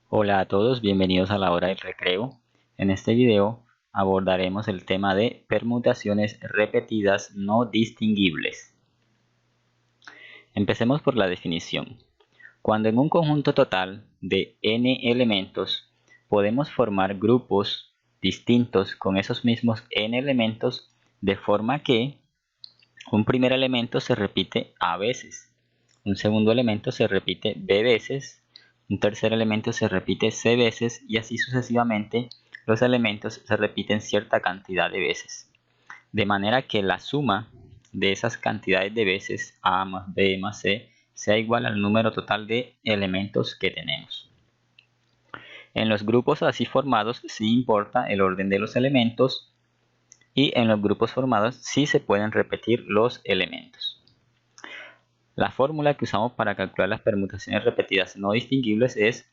Hola a todos, bienvenidos a la hora del recreo. En este video abordaremos el tema de permutaciones repetidas no distinguibles. Empecemos por la definición. Cuando en un conjunto total de n elementos podemos formar grupos distintos con esos mismos n elementos de forma que un primer elemento se repite a veces, un segundo elemento se repite b veces, un tercer elemento se repite c veces y así sucesivamente los elementos se repiten cierta cantidad de veces. De manera que la suma de esas cantidades de veces a más b más c sea igual al número total de elementos que tenemos. En los grupos así formados sí importa el orden de los elementos y en los grupos formados sí se pueden repetir los elementos. La fórmula que usamos para calcular las permutaciones repetidas no distinguibles es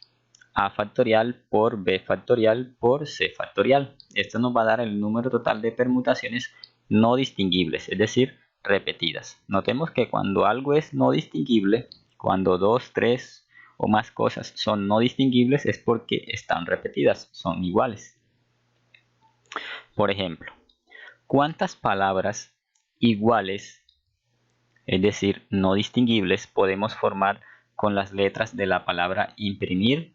a factorial por b factorial por c factorial. Esto nos va a dar el número total de permutaciones no distinguibles, es decir, repetidas. Notemos que cuando algo es no distinguible, cuando 2, 3 o más cosas son no distinguibles es porque están repetidas, son iguales. Por ejemplo, ¿cuántas palabras iguales, es decir, no distinguibles, podemos formar con las letras de la palabra imprimir?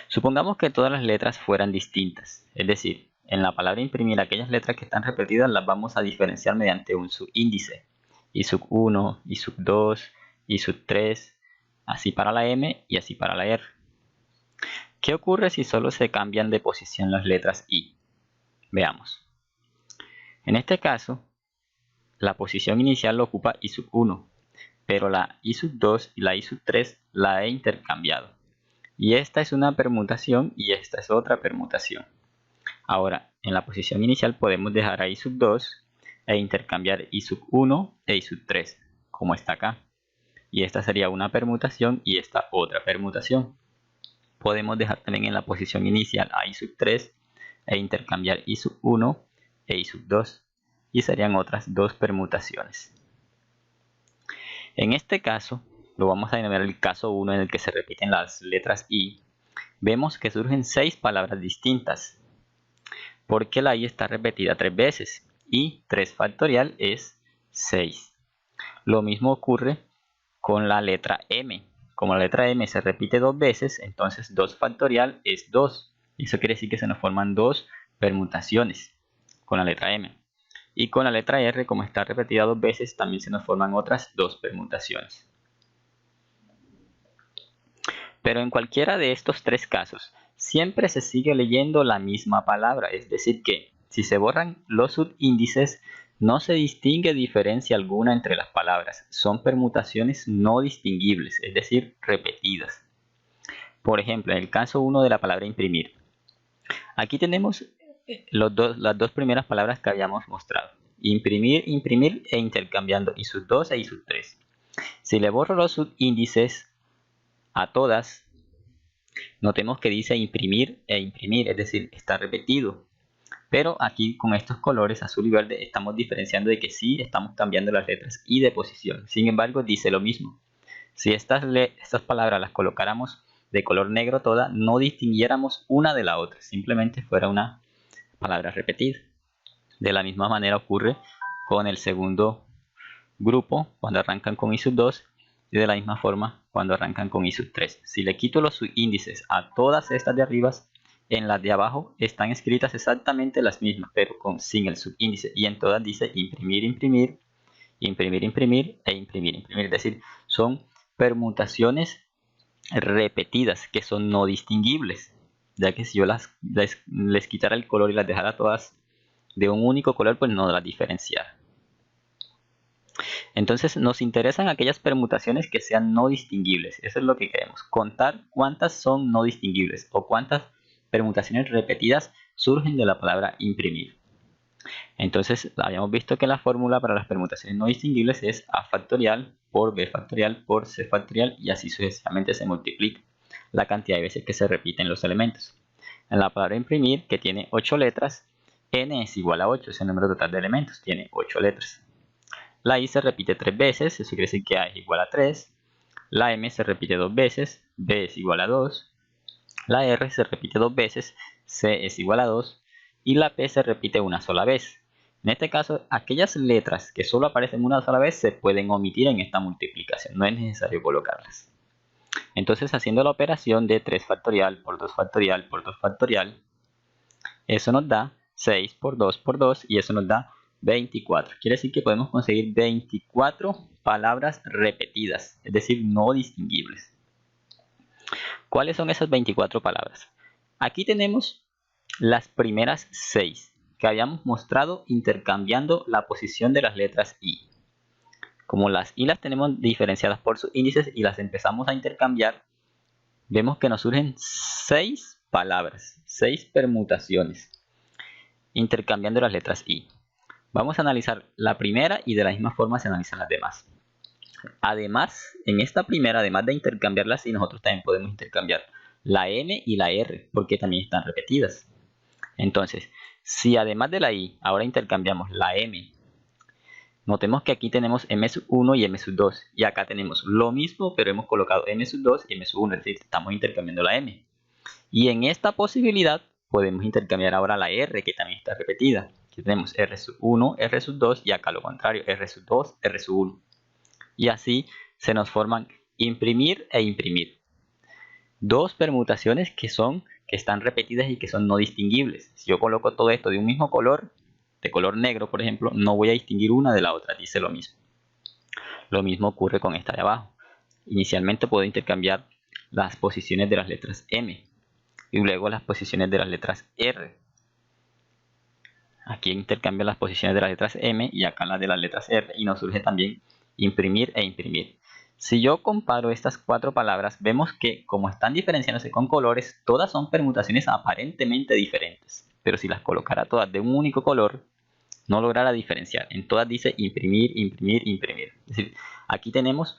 Supongamos que todas las letras fueran distintas, es decir, en la palabra imprimir aquellas letras que están repetidas las vamos a diferenciar mediante un subíndice, y sub 1, y sub 2, y sub 3, así para la M y así para la R. ¿Qué ocurre si solo se cambian de posición las letras I? Veamos. En este caso, la posición inicial lo ocupa I sub 1, pero la I sub 2 y la I sub 3 la he intercambiado. Y esta es una permutación y esta es otra permutación. Ahora, en la posición inicial podemos dejar a I sub 2 e intercambiar I sub 1 e I sub 3, como está acá. Y esta sería una permutación y esta otra permutación. Podemos dejar también en la posición inicial a I sub 3 e intercambiar I sub 1 e I sub 2. Y serían otras dos permutaciones. En este caso, lo vamos a denominar el caso 1 en el que se repiten las letras I. Vemos que surgen 6 palabras distintas, porque la I está repetida 3 veces y 3 factorial es 6. Lo mismo ocurre con la letra M. Como la letra M se repite 2 veces, entonces 2 factorial es 2. Eso quiere decir que se nos forman 2 permutaciones con la letra M. Y con la letra R, como está repetida 2 veces, también se nos forman otras 2 permutaciones. Pero en cualquiera de estos 3 casos, siempre se sigue leyendo la misma palabra, es decir que si se borran los subíndices, no se distingue diferencia alguna entre las palabras, son permutaciones no distinguibles, es decir, repetidas. Por ejemplo, en el caso 1 de la palabra imprimir, aquí tenemos las dos primeras palabras que habíamos mostrado, imprimir, imprimir e intercambiando I sub 2 e I sub 3. Si le borro los subíndices a todas, notemos que dice imprimir e imprimir, es decir, está repetido. Pero aquí con estos colores azul y verde estamos diferenciando de que sí estamos cambiando las letras y de posición. Sin embargo, dice lo mismo. Si estas palabras las colocáramos de color negro toda, no distinguiéramos una de la otra. Simplemente fuera una palabra repetida. De la misma manera ocurre con el segundo grupo cuando arrancan con I sub 2 y de la misma forma cuando arrancan con I sub 3. Si le quito los subíndices a todas estas de arriba, en las de abajo están escritas exactamente las mismas, pero sin el subíndice. Y en todas dice imprimir, imprimir, imprimir, imprimir e imprimir, imprimir. Es decir, son permutaciones repetidas que son no distinguibles. Ya que si yo les quitara el color y las dejara todas de un único color, pues no las diferenciara. Entonces nos interesan aquellas permutaciones que sean no distinguibles. Eso es lo que queremos. Contar cuántas son no distinguibles o cuántas permutaciones repetidas surgen de la palabra imprimir. Entonces habíamos visto que la fórmula para las permutaciones no distinguibles es a factorial por b factorial por c factorial y así sucesivamente se multiplica la cantidad de veces que se repiten los elementos. En la palabra imprimir, que tiene 8 letras, n es igual a 8, es el número total de elementos, tiene 8 letras. La I se repite 3 veces, eso quiere decir que A es igual a 3. La M se repite 2 veces, B es igual a 2. La R se repite 2 veces, C es igual a 2 y la P se repite una sola vez. En este caso, aquellas letras que solo aparecen una sola vez se pueden omitir en esta multiplicación, no es necesario colocarlas. Entonces, haciendo la operación de 3 factorial por 2 factorial por 2 factorial, eso nos da 6 por 2 por 2 y eso nos da 24. Quiere decir que podemos conseguir 24 palabras repetidas, es decir, no distinguibles. ¿Cuáles son esas 24 palabras? Aquí tenemos las primeras 6 que habíamos mostrado intercambiando la posición de las letras I. Como las I las tenemos diferenciadas por sus índices y las empezamos a intercambiar, vemos que nos surgen 6 palabras, 6 permutaciones, intercambiando las letras I. Vamos a analizar la primera y de la misma forma se analizan las demás. Además, en esta primera, además de intercambiarlas I, nosotros también podemos intercambiar la N y la R, porque también están repetidas. Entonces, si además de la I, ahora intercambiamos la M, notemos que aquí tenemos M1 y M2, y acá tenemos lo mismo, pero hemos colocado M2 y M1, es decir, estamos intercambiando la M. Y en esta posibilidad, podemos intercambiar ahora la R, que también está repetida. Aquí tenemos R1, R2, y acá lo contrario, R2, R1. Y así se nos forman imprimir e imprimir. Dos permutaciones que están repetidas y que son no distinguibles. Si yo coloco todo esto de un mismo color, de color negro por ejemplo, no voy a distinguir una de la otra, dice lo mismo. Lo mismo ocurre con esta de abajo. Inicialmente puedo intercambiar las posiciones de las letras M y luego las posiciones de las letras R. Aquí intercambio las posiciones de las letras M y acá las de las letras R y nos surge también imprimir e imprimir. Si yo comparo estas 4 palabras, vemos que como están diferenciándose con colores, todas son permutaciones aparentemente diferentes. Pero si las colocara todas de un único color, no lograra diferenciar. En todas dice imprimir, imprimir, imprimir. Es decir, aquí tenemos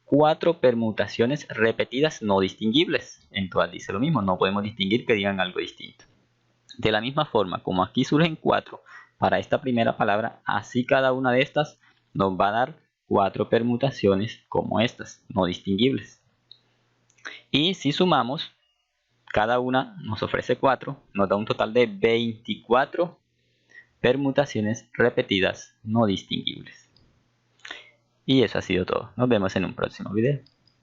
4 permutaciones repetidas no distinguibles. En todas dice lo mismo, no podemos distinguir que digan algo distinto. De la misma forma, como aquí surgen 4 para esta primera palabra, así cada una de estas nos va a dar 4 permutaciones como estas, no distinguibles. Y si sumamos, cada una nos ofrece 4, nos da un total de 24 permutaciones repetidas no distinguibles. Y eso ha sido todo. Nos vemos en un próximo video.